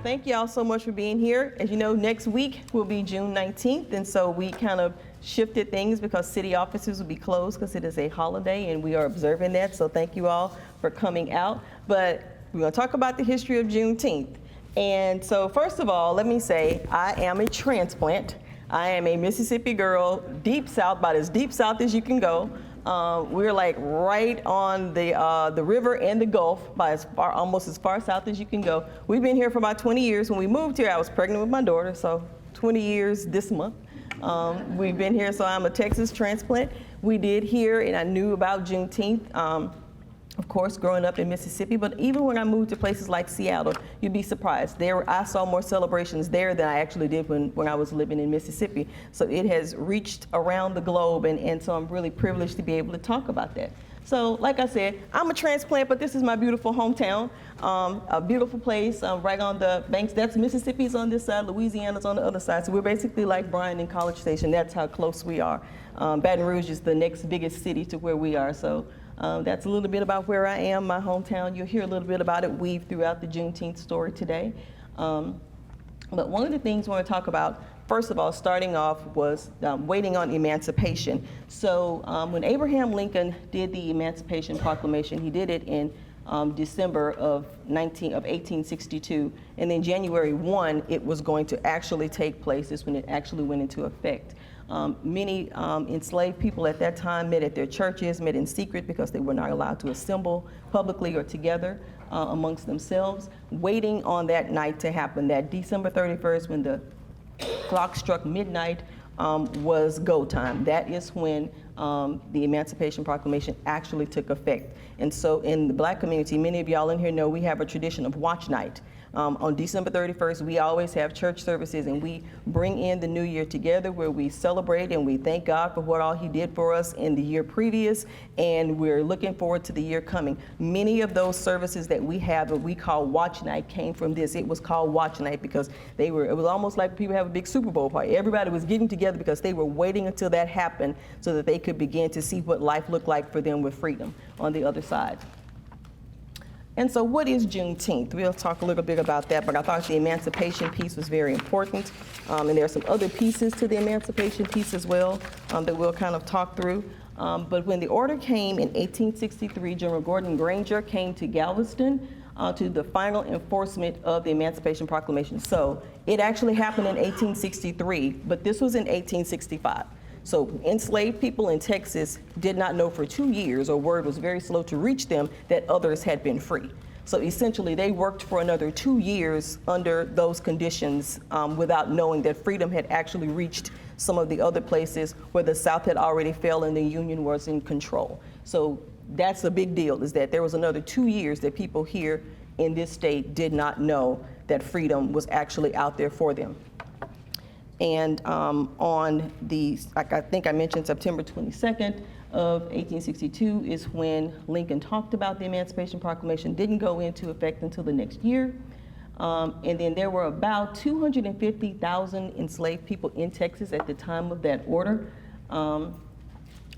thank y'all so much for being here. As you know, next week will be June 19th, and so we kind of shifted things because city offices will be closed because it is a holiday, and we are observing that. So thank you all for coming out. But we're going to talk about the history of Juneteenth. And so first of all, let me say I am a transplant. I am a Mississippi girl, deep south, about as deep south as you can go. We're like right on the river and the Gulf, by almost as far south as you can go. We've been here for about 20 years. When we moved here, I was pregnant with my daughter, so 20 years this month. We've been here, so I'm a Texas transplant. We did hear, and I knew about Juneteenth, of course, growing up in Mississippi, but even when I moved to places like Seattle, you'd be surprised. I saw more celebrations there than I actually did when I was living in Mississippi. So it has reached around the globe, and so I'm really privileged to be able to talk about that. So like I said, I'm a transplant, but this is my beautiful hometown, a beautiful place right on the banks. That's Mississippi's on this side, Louisiana's on the other side. So we're basically like Bryan and College Station. That's how close we are. Baton Rouge is the next biggest city to where we are. So that's a little bit about where I am, my hometown. You'll hear a little bit about it weaved throughout the Juneteenth story today. But one of the things I want to talk about, first of all, starting off, was waiting on emancipation. So when Abraham Lincoln did the Emancipation Proclamation, he did it in December of 1862, and then January 1, it was going to actually take place. This when it actually went into effect. Many enslaved people at that time met at their churches, met in secret because they were not allowed to assemble publicly or together amongst themselves, waiting on that night to happen. That December 31st, when the clock struck midnight, was go time. That is when the Emancipation Proclamation actually took effect. And so in the Black community, many of y'all in here know we have a tradition of watch night. On December 31st, we always have church services, and we bring in the new year together where we celebrate and we thank God for what all he did for us in the year previous, and we're looking forward to the year coming. Many of those services that we have that we call watch night came from this. It was called watch night because it was almost like people have a big Super Bowl party. Everybody was getting together because they were waiting until that happened so that they could begin to see what life looked like for them with freedom on the other side. And so what is Juneteenth? We'll talk a little bit about that, but I thought the emancipation piece was very important. And there are some other pieces to the emancipation piece as well that we'll kind of talk through. But when the order came in 1863, General Gordon Granger came to Galveston to the final enforcement of the Emancipation Proclamation. So it actually happened in 1863, but this was in 1865. So enslaved people in Texas did not know for 2 years, or word was very slow to reach them, that others had been free. So essentially they worked for another 2 years under those conditions without knowing that freedom had actually reached some of the other places where the South had already fell and the Union was in control. So that's a big deal, is that there was another 2 years that people here in this state did not know that freedom was actually out there for them. And on the, like I think I mentioned, September 22nd of 1862 is when Lincoln talked about the Emancipation Proclamation. Didn't go into effect until the next year. And then there were about 250,000 enslaved people in Texas at the time of that order.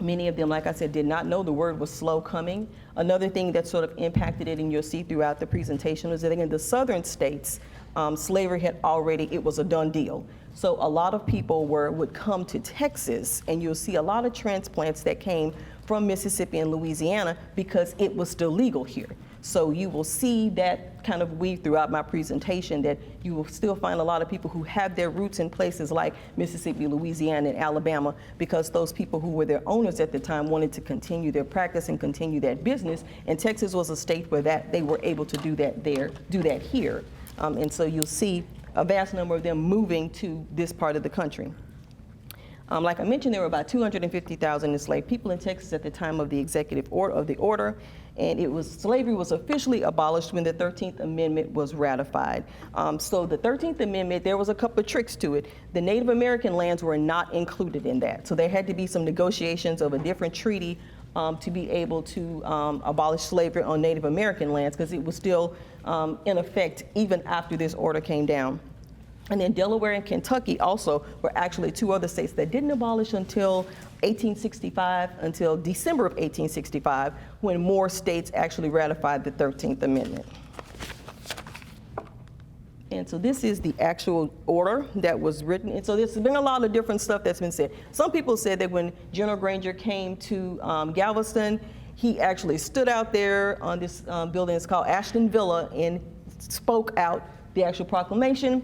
Many of them, like I said, did not know. The word was slow coming. Another thing that sort of impacted it, and you'll see throughout the presentation, was that in the southern states, slavery had already, it was a done deal. So a lot of people would come to Texas, and you'll see a lot of transplants that came from Mississippi and Louisiana because it was still legal here. So you will see that kind of weave throughout my presentation, that you will still find a lot of people who have their roots in places like Mississippi, Louisiana, and Alabama, because those people who were their owners at the time wanted to continue their practice and continue that business. And Texas was a state where they were able to do that there, do that here. And so you'll see a vast number of them moving to this part of the country. Like I mentioned, there were about 250,000 enslaved people in Texas at the time of the executive order, and slavery was officially abolished when the 13th Amendment was ratified. So the 13th Amendment, there was a couple of tricks to it. The Native American lands were not included in that, so there had to be some negotiations of a different treaty to be able to abolish slavery on Native American lands, because it was still in effect even after this order came down. And then Delaware and Kentucky also were actually two other states that didn't abolish until 1865, until December of 1865, when more states actually ratified the 13th Amendment. And so this is the actual order that was written. And so there's been a lot of different stuff that's been said. Some people said that when General Granger came to Galveston, he actually stood out there on this building. It's called Ashton Villa, and spoke out the actual proclamation.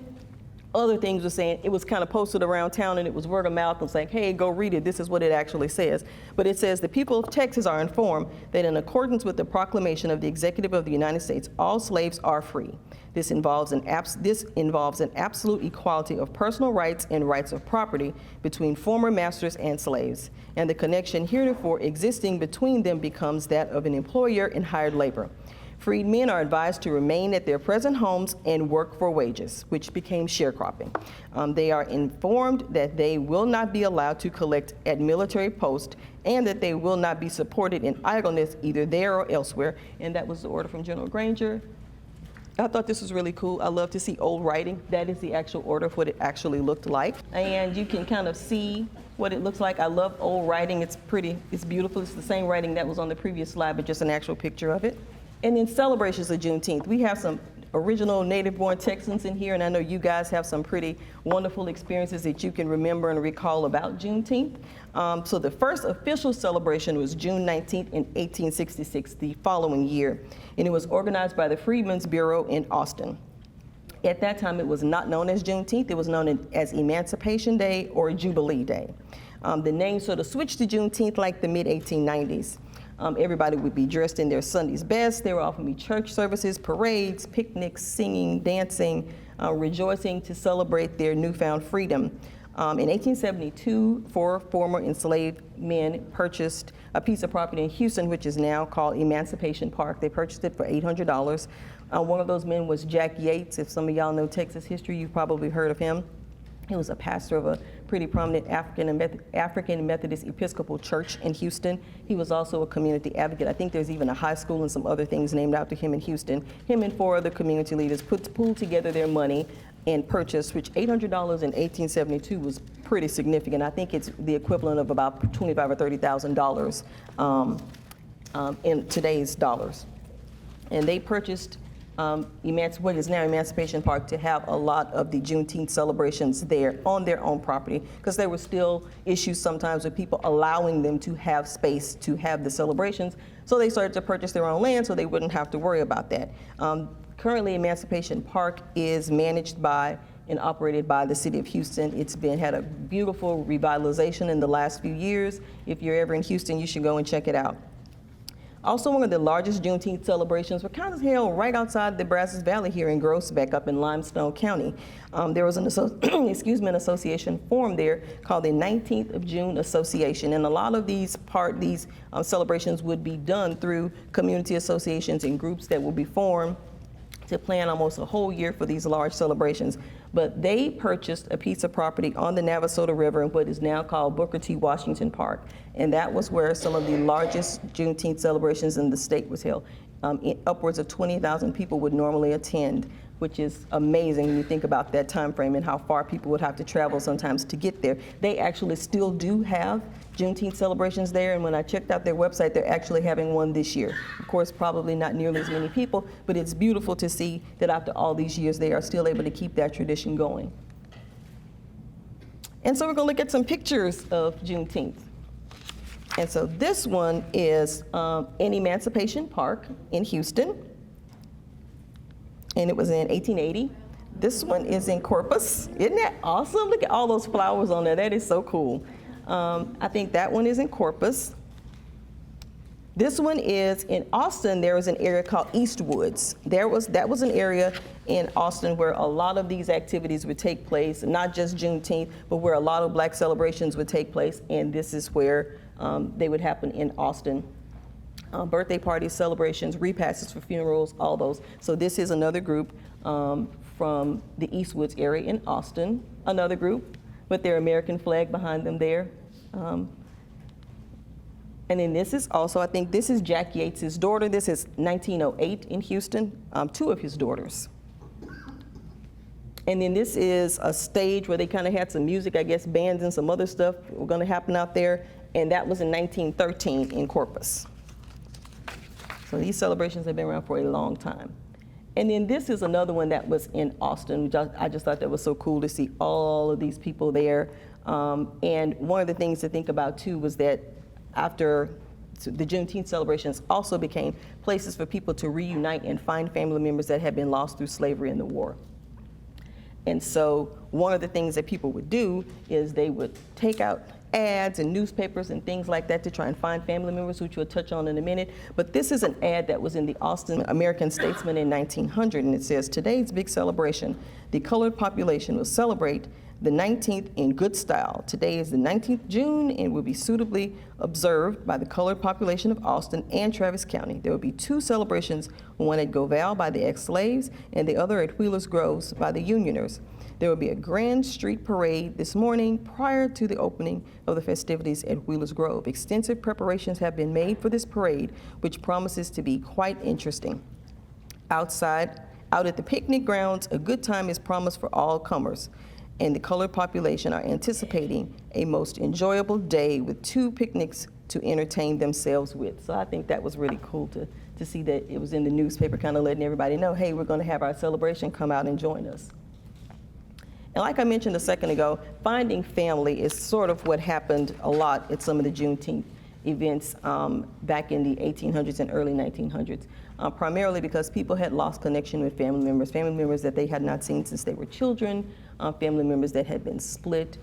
Other things were saying it was kind of posted around town, and it was word of mouth and saying, hey, go read it. This is what it actually says. But it says the people of Texas are informed that in accordance with the proclamation of the Executive of the United States, all slaves are free. This involves an absolute equality of personal rights and rights of property between former masters and slaves, and the connection heretofore existing between them becomes that of an employer and hired labor. Freed men are advised to remain at their present homes and work for wages, which became sharecropping. They are informed that they will not be allowed to collect at military posts, and that they will not be supported in idleness either there or elsewhere. And that was the order from General Granger. I thought this was really cool. I love to see old writing. That is the actual order of what it actually looked like. And you can kind of see what it looks like. I love old writing. It's pretty, it's beautiful. It's the same writing that was on the previous slide, but just an actual picture of it. And then celebrations of Juneteenth. We have some original native-born Texans in here, and I know you guys have some pretty wonderful experiences that you can remember and recall about Juneteenth. So the first official celebration was June 19th in 1866, the following year, and it was organized by the Freedmen's Bureau in Austin. At that time, it was not known as Juneteenth. It was known as Emancipation Day or Jubilee Day. The name sort of switched to Juneteenth like the mid-1890s. Everybody would be dressed in their Sunday's best. There would often be church services, parades, picnics, singing, dancing, rejoicing to celebrate their newfound freedom. In 1872, 4 former enslaved men purchased a piece of property in Houston, which is now called Emancipation Park. They purchased it for $800. One of those men was Jack Yates. If some of y'all know Texas history, you've probably heard of him. He was a pastor of a pretty prominent African Methodist Episcopal Church in Houston. He was also a community advocate. I think there's even a high school and some other things named after him in Houston. Him and 4 other community leaders pooled together their money and purchased, which $800 in 1872 was pretty significant. I think it's the equivalent of about $25,000 or $30,000 in today's dollars. And they purchased what is now Emancipation Park to have a lot of the Juneteenth celebrations there on their own property, because there were still issues sometimes with people allowing them to have space to have the celebrations. So they started to purchase their own land so they wouldn't have to worry about that. Currently, Emancipation Park is managed by and operated by the city of Houston. It's had a beautiful revitalization in the last few years. If you're ever in Houston, you should go and check it out. Also, one of the largest Juneteenth celebrations were kind of held right outside the Brazos Valley here in Groesbeck up in Limestone County. There was an association formed there called the 19th of June Association, and a lot of these celebrations would be done through community associations and groups that will be formed to plan almost a whole year for these large celebrations. But they purchased a piece of property on the Navasota River in what is now called Booker T. Washington Park. And that was where some of the largest Juneteenth celebrations in the state was held. Upwards of 20,000 people would normally attend, which is amazing when you think about that time frame and how far people would have to travel sometimes to get there. They actually still do have Juneteenth celebrations there, and when I checked out their website, they're actually having one this year. Of course, probably not nearly as many people, but it's beautiful to see that after all these years, they are still able to keep that tradition going. And so we're going to look at some pictures of Juneteenth. And so this one is in Emancipation Park in Houston, and it was in 1880. This one is in Corpus. Isn't that awesome? Look at all those flowers on there. That is so cool. I think that one is in Corpus. This one is in Austin. There is an area called Eastwoods. That was an area in Austin where a lot of these activities would take place, not just Juneteenth, but where a lot of Black celebrations would take place, and this is where they would happen in Austin. Birthday parties, celebrations, repasses for funerals, all those. So this is another group from the Eastwoods area in Austin, another group with their American flag behind them there. And then this is also, I think this is Jack Yates' daughter. This is 1908 in Houston, 2 of his daughters. And then this is a stage where they kind of had some music, I guess bands and some other stuff were gonna happen out there. And that was in 1913 in Corpus. So these celebrations have been around for a long time. And then this is another one that was in Austin. I just thought that was so cool to see all of these people there. And one of the things to think about too was that after the Juneteenth celebrations also became places for people to reunite and find family members that had been lost through slavery and the war. And so one of the things that people would do is they would take out ads and newspapers and things like that to try and find family members, which we'll touch on in a minute. But this is an ad that was in the Austin American Statesman in 1900, and it says, "Today's big celebration. The colored population will celebrate the 19th in good style. Today is the 19th June and will be suitably observed by the colored population of Austin and Travis County. There will be two celebrations, one at Goval by the ex-slaves and the other at Wheelers Groves by the Unioners. There will be a grand street parade this morning prior to the opening of the festivities at Wheelers Grove. Extensive preparations have been made for this parade, which promises to be quite interesting. Out at the picnic grounds, a good time is promised for all comers, and the colored population are anticipating a most enjoyable day with two picnics to entertain themselves with." So I think that was really cool to see that it was in the newspaper, kind of letting everybody know, hey, we're going to have our celebration, come out and join us. And like I mentioned a second ago, finding family is sort of what happened a lot at some of the Juneteenth events back in the 1800s and early 1900s, primarily because people had lost connection with family members that they had not seen since they were children, family members that had been split,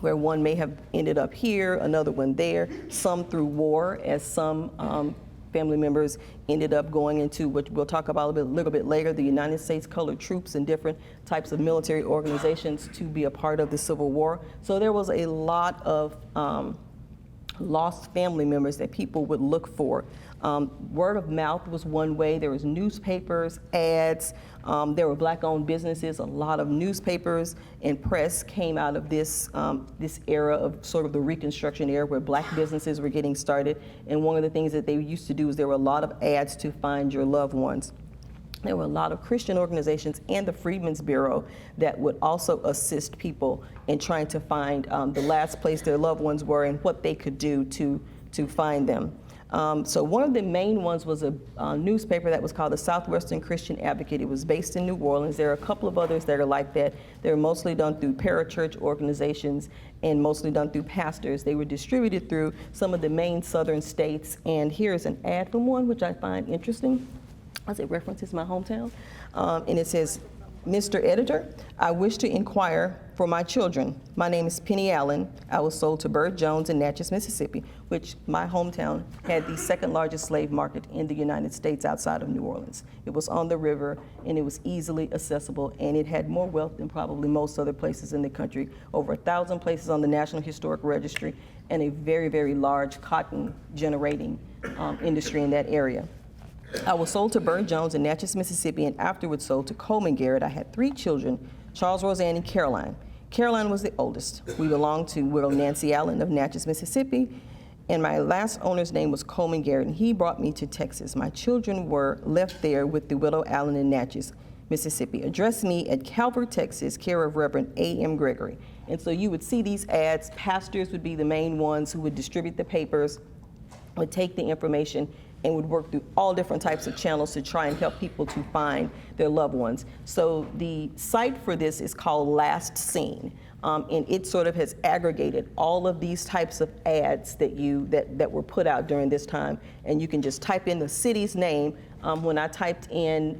where one may have ended up here, another one there, some through war, as some family members ended up going into what we'll talk about a little bit later, the United States Colored Troops and different types of military organizations to be a part of the Civil War. So there was a lot of lost family members that people would look for. Word of mouth was one way. There was newspapers, ads. There were black-owned businesses. A lot of newspapers and press came out of this era of sort of the Reconstruction era where black businesses were getting started. And one of the things that they used to do is there were a lot of ads to find your loved ones. There were a lot of Christian organizations and the Freedmen's Bureau that would also assist people in trying to find the last place their loved ones were and what they could do to find them. So one of the main ones was a newspaper that was called the Southwestern Christian Advocate. It was based in New Orleans. There are a couple of others that are like that. They're mostly done through parachurch organizations and mostly done through pastors. They were distributed through some of the main southern states. And here's an ad from one, which I find interesting, as it references my hometown. And it says, "Mr. Editor, I wish to inquire for my children. My name is Penny Allen. I was sold to Bird Jones in Natchez, Mississippi," which my hometown had the second largest slave market in the United States outside of New Orleans. It was on the river and it was easily accessible, and it had more wealth than probably most other places in the country. Over 1,000 places on the National Historic Registry and a very, very large cotton generating industry in that area. I was sold to Bird Jones in Natchez, Mississippi, and afterwards sold to Coleman Garrett. I had 3 children, Charles, Roseanne, and Caroline. Caroline was the oldest. We belonged to widow Nancy Allen of Natchez, Mississippi, and my last owner's name was Coleman Garrett, and he brought me to Texas. My children were left there with the widow Allen in Natchez, Mississippi. Address me at Calvert, Texas, care of Reverend A.M. Gregory. And so you would see these ads. Pastors would be the main ones who would distribute the papers, would take the information, and would work through all different types of channels to try and help people to find their loved ones. So the site for this is called Last Seen, and it sort of has aggregated all of these types of ads that were put out during this time, and you can just type in the city's name. When I typed in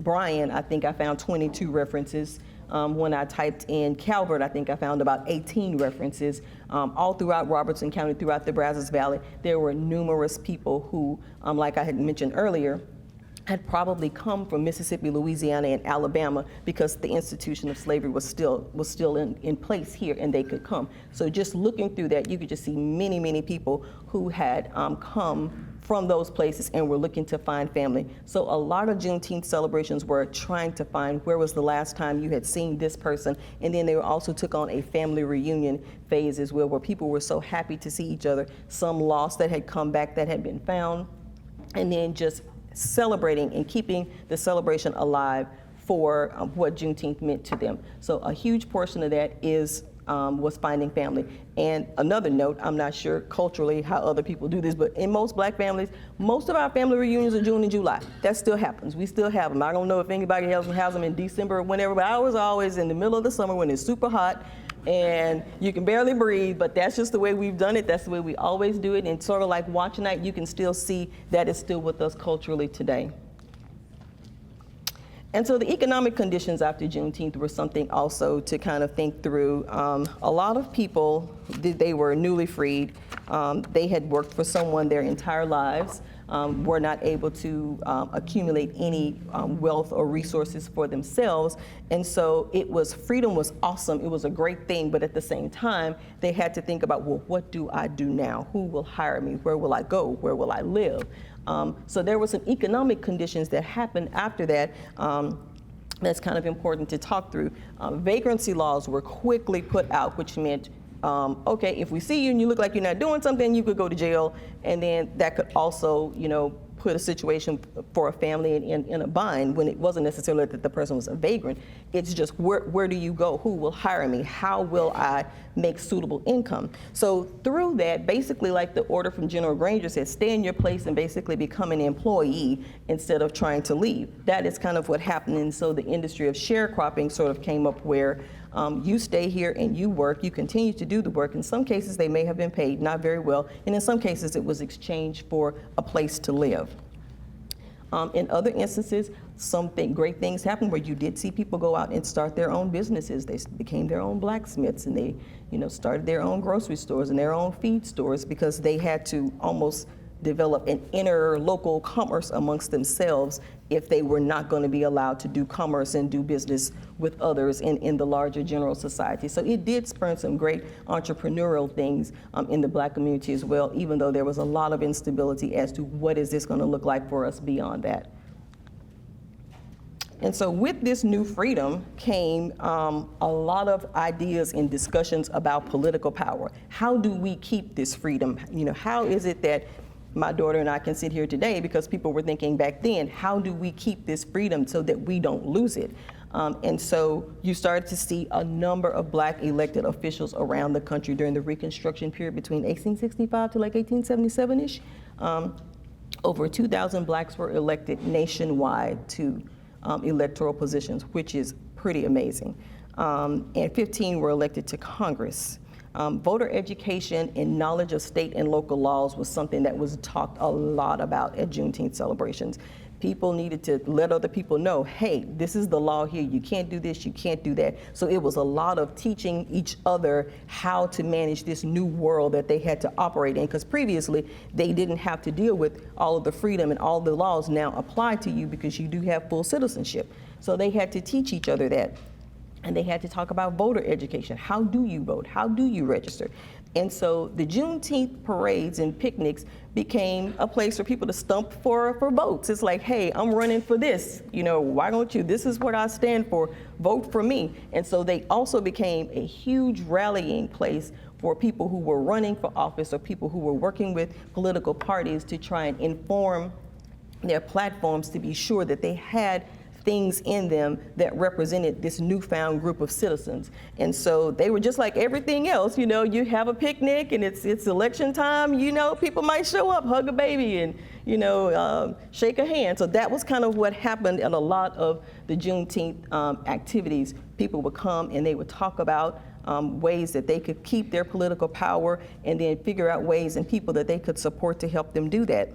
Bryan, I think I found 22 references. When I typed in Calvert, I think I found about 18 references. All throughout Robertson County, throughout the Brazos Valley, there were numerous people who, like I had mentioned earlier, had probably come from Mississippi, Louisiana, and Alabama because the institution of slavery was still in place here, and they could come. So just looking through that, you could just see many, many people who had come from those places and were looking to find family. So a lot of Juneteenth celebrations were trying to find where was the last time you had seen this person, and then they also took on a family reunion phase as well, where people were so happy to see each other, some lost that had come back that had been found, and then just celebrating and keeping the celebration alive for what Juneteenth meant to them. So a huge portion of that is was finding family. And another note, I'm not sure culturally how other people do this, but in most black families, most of our family reunions are June and July. That still happens. We still have them. I don't know if anybody else has them in December or whenever, but I was always in the middle of the summer when it's super hot and you can barely breathe, but that's just the way we've done it. That's the way we always do it. And sort of like Watch Night, you can still see that it's still with us culturally today. And so the economic conditions after Juneteenth were something also to kind of think through. A lot of people, they were newly freed. They had worked for someone their entire lives, were not able to accumulate any wealth or resources for themselves. And so freedom was awesome. It was a great thing. But at the same time, they had to think about, well, what do I do now? Who will hire me? Where will I go? Where will I live? So there were some economic conditions that happened after that that's kind of important to talk through. Vagrancy laws were quickly put out, which meant, okay, if we see you and you look like you're not doing something, you could go to jail. And then that could also, put a situation for a family in a bind when it wasn't necessarily that the person was a vagrant. It's just where do you go? Who will hire me? How will I make suitable income? So through that, basically like the order from General Granger said, stay in your place and basically become an employee instead of trying to leave. That is kind of what happened. And so the industry of sharecropping sort of came up where you stay here and you work, you continue to do the work. In some cases, they may have been paid, not very well. And in some cases, it was exchanged for a place to live. In other instances, great things happened where you did see people go out and start their own businesses. They became their own blacksmiths and they, started their own grocery stores and their own feed stores because they had to almost develop an inner local commerce amongst themselves if they were not going to be allowed to do commerce and do business with others in the larger general society. So it did spur some great entrepreneurial things in the black community as well, even though there was a lot of instability as to what is this going to look like for us beyond that. And so with this new freedom came a lot of ideas and discussions about political power. How do we keep this freedom? How is it that my daughter and I can sit here today because people were thinking back then, how do we keep this freedom so that we don't lose it? And so you started to see a number of black elected officials around the country during the Reconstruction period between 1865 to like 1877-ish. Over 2,000 blacks were elected nationwide to electoral positions, which is pretty amazing. And 15 were elected to Congress. Voter education and knowledge of state and local laws was something that was talked a lot about at Juneteenth celebrations. People needed to let other people know, hey, this is the law here. You can't do this, you can't do that. So it was a lot of teaching each other how to manage this new world that they had to operate in, because previously they didn't have to deal with all of the freedom and all the laws now apply to you because you do have full citizenship. So they had to teach each other that. And they had to talk about voter education. How do you vote? How do you register? And so the Juneteenth parades and picnics became a place for people to stump for votes. It's like, hey, I'm running for this. Why don't you? This is what I stand for. Vote for me. And so they also became a huge rallying place for people who were running for office or people who were working with political parties to try and inform their platforms to be sure that they had things in them that represented this newfound group of citizens. And so they were just like everything else, you have a picnic and it's election time, people might show up, hug a baby and, shake a hand. So that was kind of what happened at a lot of the Juneteenth activities. People would come and they would talk about ways that they could keep their political power and then figure out ways and people that they could support to help them do that.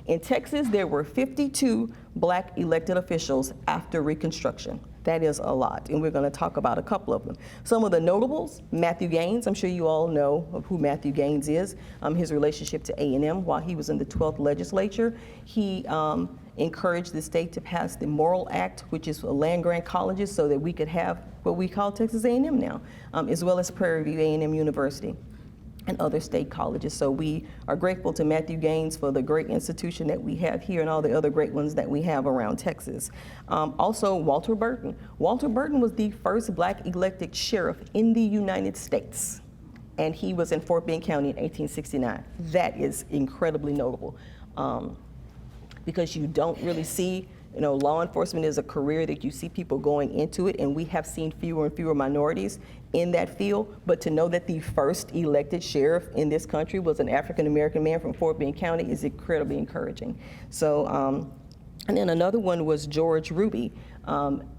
In Texas, there were 52 black elected officials after Reconstruction. That is a lot, and we're going to talk about a couple of them. Some of the notables, Matthew Gaines, I'm sure you all know of who Matthew Gaines is, his relationship to A&M while he was in the 12th legislature. He encouraged the state to pass the Morrill Act, which is land grant colleges so that we could have what we call Texas A&M now, as well as Prairie View A&M University and other state colleges. So we are grateful to Matthew Gaines for the great institution that we have here and all the other great ones that we have around Texas. Also, Walter Burton. Walter Burton was the first black elected sheriff in the United States. And he was in Fort Bend County in 1869. That is incredibly notable because you don't really see law enforcement is a career that you see people going into it, and we have seen fewer and fewer minorities in that field. But to know that the first elected sheriff in this country was an African-American man from Fort Bend County is incredibly encouraging. So, and then another one was George Ruby.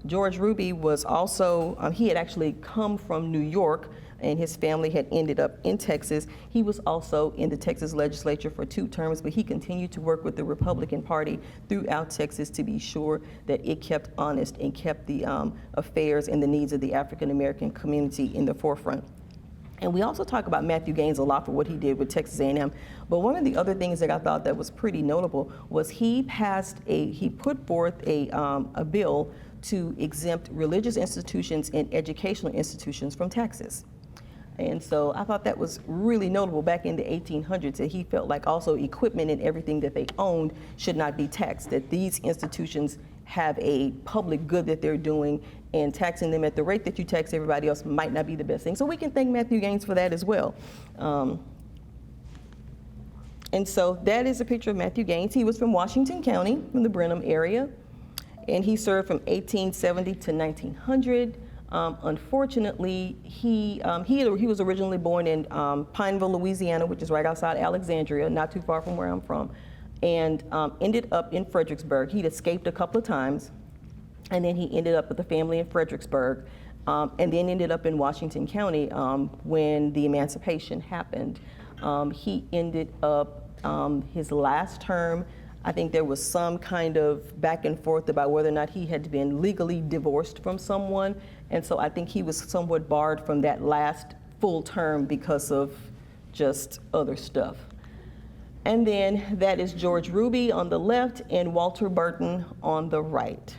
George Ruby was also, he had actually come from New York, and his family had ended up in Texas. He was also in the Texas legislature for 2 terms, but he continued to work with the Republican Party throughout Texas to be sure that it kept honest and kept the affairs and the needs of the African American community in the forefront. And we also talk about Matthew Gaines a lot for what he did with Texas A&M. But one of the other things that I thought that was pretty notable was he put forth a bill to exempt religious institutions and educational institutions from taxes. And so I thought that was really notable back in the 1800s, that he felt like also equipment and everything that they owned should not be taxed, that these institutions have a public good that they're doing, and taxing them at the rate that you tax everybody else might not be the best thing. So we can thank Matthew Gaines for that as well. And so that is a picture of Matthew Gaines. He was from Washington County, from the Brenham area, and he served from 1870 to 1900. Unfortunately, he was originally born in Pineville, Louisiana, which is right outside Alexandria, not too far from where I'm from, and ended up in Fredericksburg. He'd escaped a couple of times, and then he ended up with a family in Fredericksburg, and then ended up in Washington County when the emancipation happened. He ended up his last term. I think there was some kind of back and forth about whether or not he had been legally divorced from someone. And so I think he was somewhat barred from that last full term because of just other stuff. And then that is George Ruby on the left and Walter Burton on the right.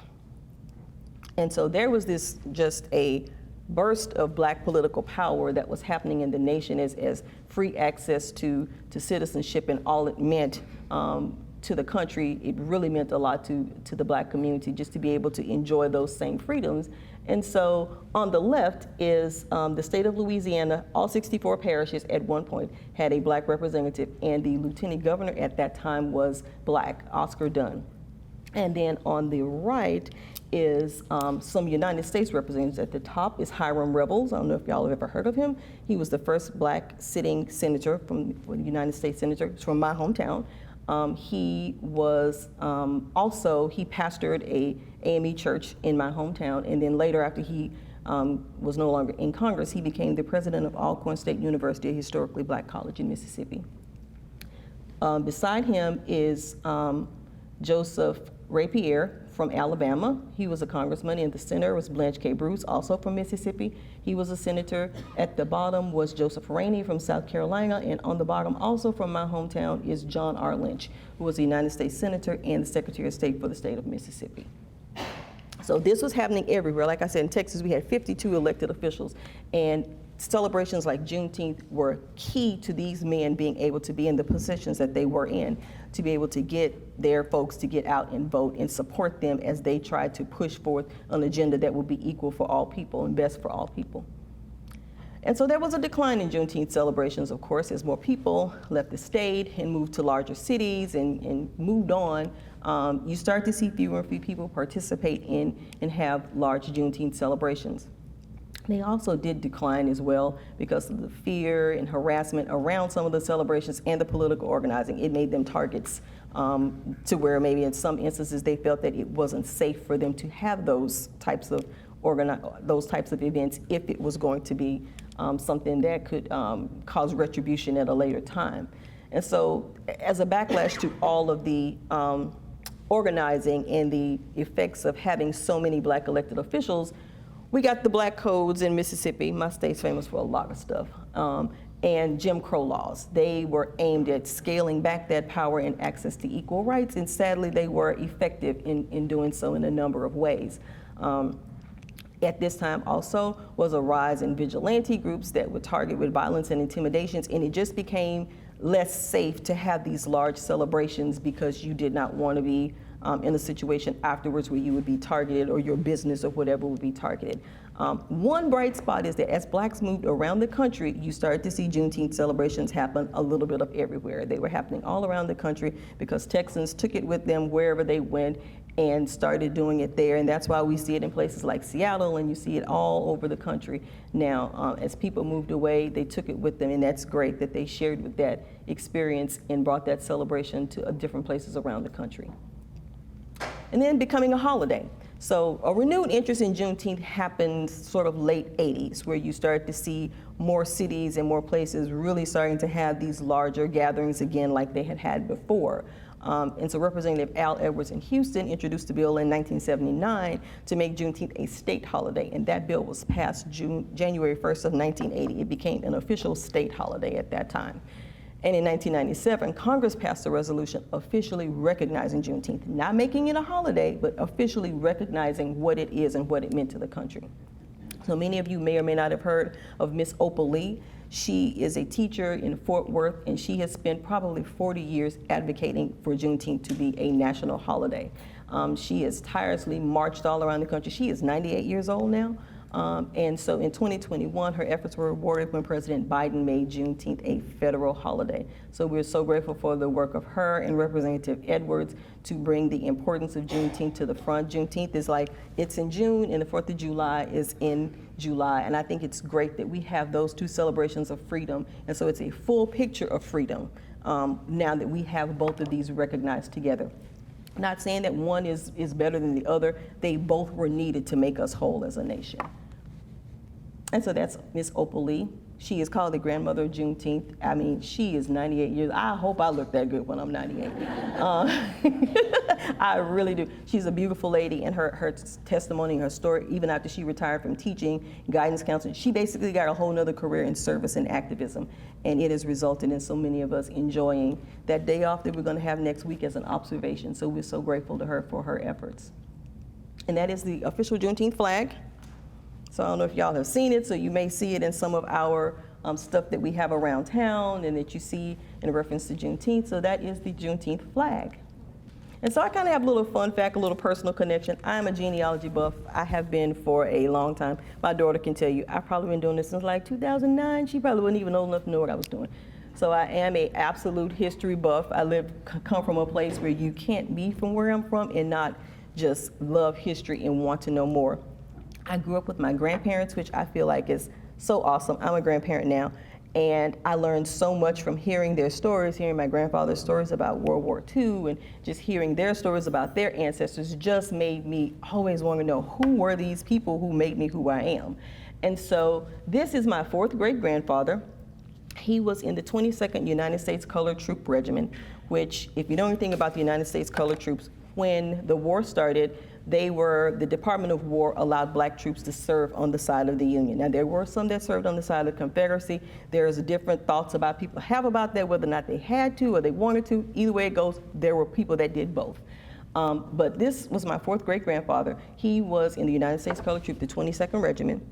And so there was this just a burst of black political power that was happening in the nation as free access to citizenship and all it meant to the country. It really meant a lot to the black community just to be able to enjoy those same freedoms. And so on the left is the state of Louisiana. All 64 parishes at one point had a black representative, and the lieutenant governor at that time was black, Oscar Dunn. And then on the right is some United States representatives. At the top is Hiram Rebels. I don't know if y'all have ever heard of him. He was the first black sitting senator from the United States senator. He's from my hometown. He was he pastored a AME church in my hometown, and then later, after he was no longer in Congress, he became the president of Alcorn State University, a historically black college in Mississippi. Beside him is Joseph Rapier from Alabama. He was a congressman. In the center was Blanche K. Bruce, also from Mississippi. He was a senator. At the bottom was Joseph Rainey from South Carolina, and on the bottom, also from my hometown, is John R. Lynch, who was a United States senator and the Secretary of State for the state of Mississippi. So this was happening everywhere. Like I said, in Texas, we had 52 elected officials, and celebrations like Juneteenth were key to these men being able to be in the positions that they were in, to be able to get their folks to get out and vote and support them as they tried to push forth an agenda that would be equal for all people and best for all people. And so there was a decline in Juneteenth celebrations, of course, as more people left the state and moved to larger cities and moved on. You start to see fewer and fewer people participate in and have large Juneteenth celebrations. They also did decline as well because of the fear and harassment around some of the celebrations and the political organizing. It made them targets to where maybe in some instances they felt that it wasn't safe for them to have those types of events if it was going to be something that could cause retribution at a later time. And so as a backlash to all of the organizing and the effects of having so many black elected officials, we got the black codes in Mississippi. My state's famous for a lot of stuff. And Jim Crow laws. They were aimed at scaling back that power and access to equal rights, and sadly they were effective in doing so in a number of ways. At this time also was a rise in vigilante groups that would target with violence and intimidations, and it just became less safe to have these large celebrations because you did not want to be in a situation afterwards where you would be targeted or your business or whatever would be targeted. One bright spot is that as blacks moved around the country, you started to see Juneteenth celebrations happen a little bit of everywhere. They were happening all around the country because Texans took it with them wherever they went. and started doing it there. And that's why we see it in places like Seattle, and you see it all over the country now. As people moved away, they took it with them, and that's great that they shared with that experience and brought that celebration to different places around the country. And then becoming a holiday. So a renewed interest in Juneteenth happened sort of late 80s, where you start to see more cities and more places really starting to have these larger gatherings again like they had before. And so Representative Al Edwards in Houston introduced a bill in 1979 to make Juneteenth a state holiday, and that bill was passed January 1st of 1980. It became an official state holiday at that time. And in 1997, Congress passed a resolution officially recognizing Juneteenth, not making it a holiday, but officially recognizing what it is and what it meant to the country. So many of you may or may not have heard of Miss Opal Lee. She is a teacher in Fort Worth, and she has spent probably 40 years advocating for Juneteenth to be a national holiday. She has tirelessly marched all around the country. She is 98 years old now. And so in 2021, her efforts were rewarded when President Biden made Juneteenth a federal holiday. So we're so grateful for the work of her and Representative Edwards to bring the importance of Juneteenth to the front. Juneteenth is like, it's in June, and the 4th of July is in July. And I think it's great that we have those two celebrations of freedom. And so it's a full picture of freedom now that we have both of these recognized together. Not saying that one is better than the other. They both were needed to make us whole as a nation. And so that's Miss Opal Lee. She is called the grandmother of Juneteenth. I mean, she is 98 years. I hope I look that good when I'm 98. I really do. She's a beautiful lady, and her testimony, her story, even after she retired from teaching, guidance counseling, she basically got a whole nother career in service and activism. And it has resulted in so many of us enjoying that day off that we're going to have next week as an observation. So we're so grateful to her for her efforts. And that is the official Juneteenth flag. So I don't know if y'all have seen it, so you may see it in some of our stuff that we have around town and that you see in reference to Juneteenth. So that is the Juneteenth flag. And so I kind of have a little fun fact, a little personal connection. I'm a genealogy buff. I have been for a long time. My daughter can tell you, I've probably been doing this since like 2009. She probably wasn't even old enough to know what I was doing. So I am an absolute history buff. I come from a place where you can't be from where I'm from and not just love history and want to know more. I grew up with my grandparents, which I feel like is so awesome. I'm a grandparent now, and I learned so much from hearing their stories, hearing my grandfather's stories about World War II, and just hearing their stories about their ancestors just made me always want to know who were these people who made me who I am. And so this is my fourth great-grandfather. He was in the 22nd United States Colored Troop Regiment, which, if you know anything about the United States Colored Troops, when the war started, the Department of War allowed black troops to serve on the side of the Union. Now, there were some that served on the side of the Confederacy. There's different thoughts about people have about that, whether or not they had to or they wanted to. Either way it goes, there were people that did both. But this was my fourth great-grandfather. He was in the United States Colored Troop, the 22nd Regiment.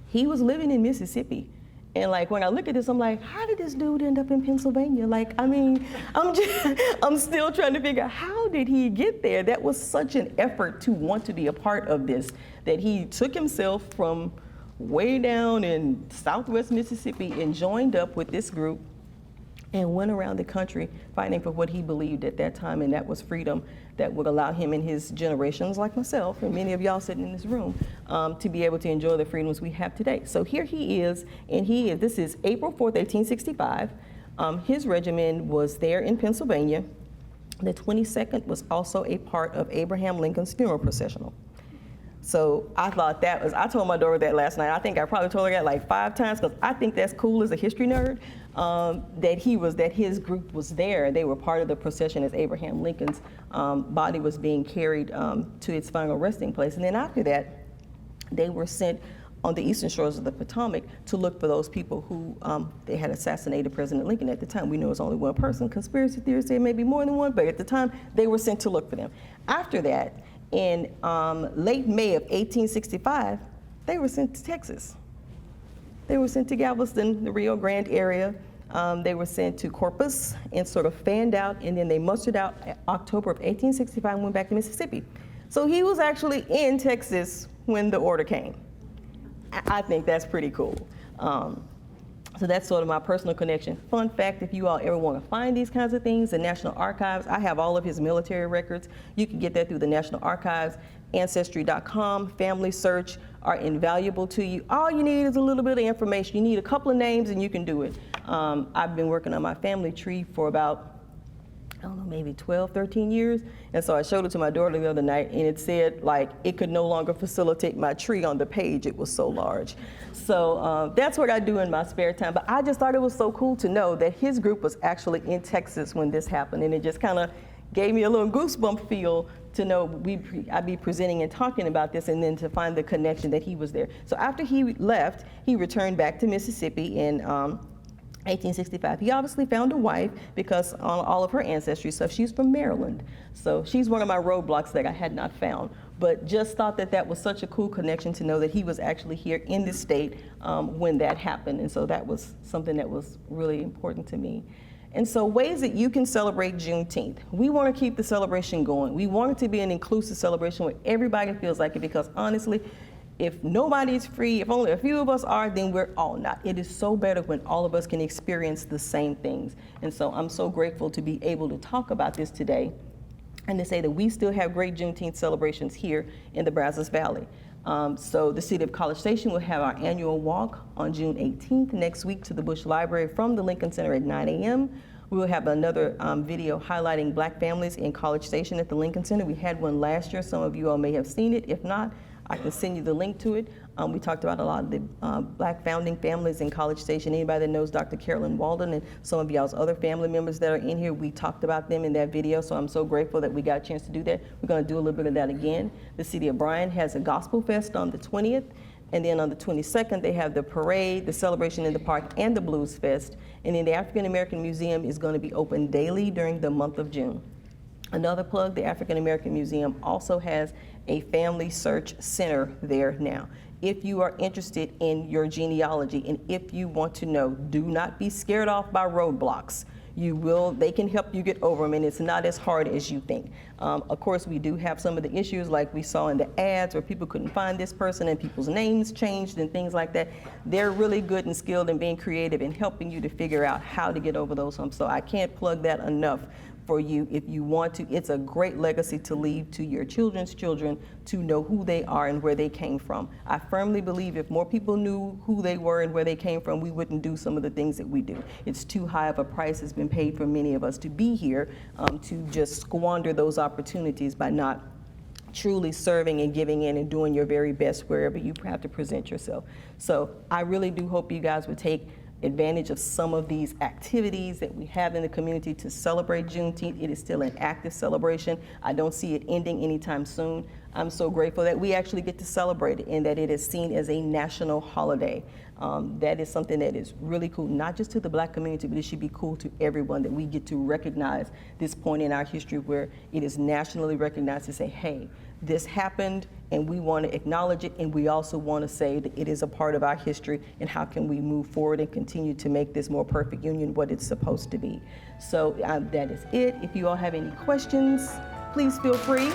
He was living in Mississippi. And like, when I look at this, I'm like, how did this dude end up in Pennsylvania? Like, I mean, I'm still trying to figure out, how did he get there? That was such an effort to want to be a part of this, that he took himself from way down in Southwest Mississippi and joined up with this group and went around the country fighting for what he believed at that time, and that was freedom that would allow him and his generations, like myself and many of y'all sitting in this room, to be able to enjoy the freedoms we have today. So here he is, and this is April 4th, 1865. His regiment was there in Pennsylvania. The 22nd was also a part of Abraham Lincoln's funeral processional. So I thought I told my daughter that last night. I think I probably told her that like 5 times, because I think that's cool as a history nerd, that his group was there. They were part of the procession as Abraham Lincoln's body was being carried to its final resting place. And then after that, they were sent on the eastern shores of the Potomac to look for those people who they had assassinated President Lincoln at the time. We know it's only one person. Conspiracy theorists say maybe more than one, but at the time, they were sent to look for them. After that, in late May of 1865, they were sent to Texas. They were sent to Galveston, the Rio Grande area. They were sent to Corpus and sort of fanned out, and then they mustered out October of 1865 and went back to Mississippi. So he was actually in Texas when the order came. I think that's pretty cool. So that's sort of my personal connection. Fun fact, if you all ever want to find these kinds of things, the National Archives, I have all of his military records. You can get that through the National Archives. Ancestry.com, Family Search are invaluable to you. All you need is a little bit of information. You need a couple of names and you can do it. I've been working on my family tree for about, I don't know, maybe 12, 13 years. And so I showed it to my daughter the other night and it said like it could no longer facilitate my tree on the page. It was so large. So that's what I do in my spare time. But I just thought it was so cool to know that his group was actually in Texas when this happened. And it just kind of gave me a little goosebump feel to know I'd be presenting and talking about this, and then to find the connection that he was there. So after he left, he returned back to Mississippi in 1865. He obviously found a wife because on all of her ancestry stuff, she's from Maryland. So she's one of my roadblocks that I had not found, but just thought that that was such a cool connection to know that he was actually here in the state when that happened. And so that was something that was really important to me. And so ways that you can celebrate Juneteenth. We want to keep the celebration going. We want it to be an inclusive celebration where everybody feels like it, because honestly, if nobody's free, if only a few of us are, then we're all not. It is so better when all of us can experience the same things. And so I'm so grateful to be able to talk about this today and to say that we still have great Juneteenth celebrations here in the Brazos Valley. So the City of College Station will have our annual walk on June 18th next week to the Bush Library from the Lincoln Center at 9 a.m. We will have another video highlighting Black families in College Station at the Lincoln Center. We had one last year. Some of you all may have seen it. If not, I can send you the link to it. We talked about a lot of the Black founding families in College Station. Anybody that knows Dr. Carolyn Walden and some of y'all's other family members that are in here, we talked about them in that video, so I'm so grateful that we got a chance to do that. We're gonna do a little bit of that again. The City of Bryan has a Gospel Fest on the 20th, and then on the 22nd, they have the parade, the celebration in the park, and the Blues Fest. And then the African American Museum is gonna be open daily during the month of June. Another plug, the African American Museum also has a family search center there now. If you are interested in your genealogy and if you want to know, do not be scared off by roadblocks. They can help you get over them, and it's not as hard as you think. Of course, we do have some of the issues like we saw in the ads where people couldn't find this person and people's names changed and things like that. They're really good and skilled in being creative and helping you to figure out how to get over those humps. So I can't plug that enough for you if you want to. It's a great legacy to leave to your children's children to know who they are and where they came from. I firmly believe if more people knew who they were and where they came from, we wouldn't do some of the things that we do. It's too high of a price has been paid for many of us to be here, to just squander those opportunities by not truly serving and giving in and doing your very best wherever you have to present yourself. So I really do hope you guys would take advantage of some of these activities that we have in the community to celebrate Juneteenth. It is still an active celebration. I don't see it ending anytime soon. I'm so grateful that we actually get to celebrate it and that it is seen as a national holiday. That is something that is really cool, not just to the Black community, but it should be cool to everyone that we get to recognize this point in our history where it is nationally recognized to say, hey, this happened and we want to acknowledge it, and we also want to say that it is a part of our history and how can we move forward and continue to make this more perfect union what it's supposed to be. So that is it. If you all have any questions, please feel free.